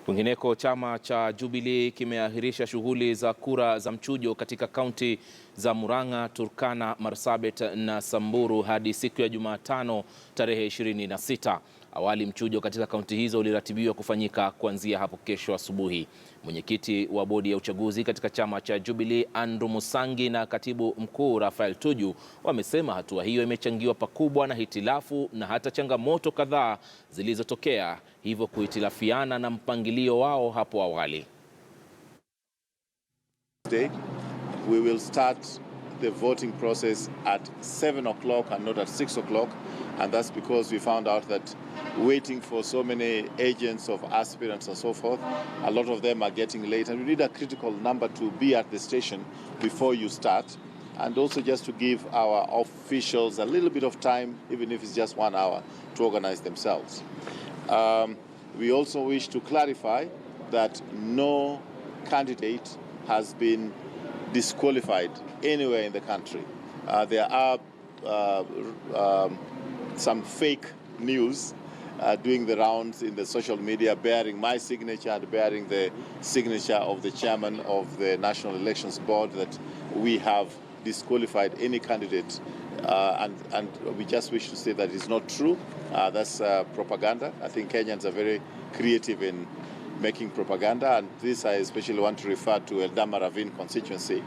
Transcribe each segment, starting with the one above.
Kwingineko, chama cha Jubilee kimeahirisha shughuli za kura za mchujo katika kaunti za Murang'a, Turkana, Marsabit na Samburu hadi siku ya Jumatano tarehe 26. Awali mchujo katika kaunti hizo uliratibiwa kufanyika kuanzia hapo kesho asubuhi. Mwenyekiti wa bodi ya uchaguzi katika chama cha Jubilee Andrew Musangi na katibu mkuu Raphael Tuju wamesema hatua hiyo imechangiwa pakubwa na hitilafu na hata changamoto kadhaa zilizotokea, hivyo kuhitilafiana na mpangilio wao hapo awali. We will start the voting process at 7 o'clock and not at 6 o'clock, and that's because we found out that waiting for so many agents of aspirants and so forth, a lot of them are getting late, and we need a critical number to be at the station before you start, and also just to give our officials a little bit of time, even if it's just 1 hour, to organize themselves. We also wish to clarify that no candidate has been disqualified anywhere in the country. There are some fake news doing the rounds in the social media bearing my signature and bearing the signature of the chairman of the National Elections Board that we have disqualified any candidate, and we just wish to say that it's not true. That's propaganda. I think Kenyans are very creative in making propaganda, and this I especially want to refer to Eldama Ravine constituency.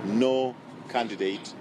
No candidate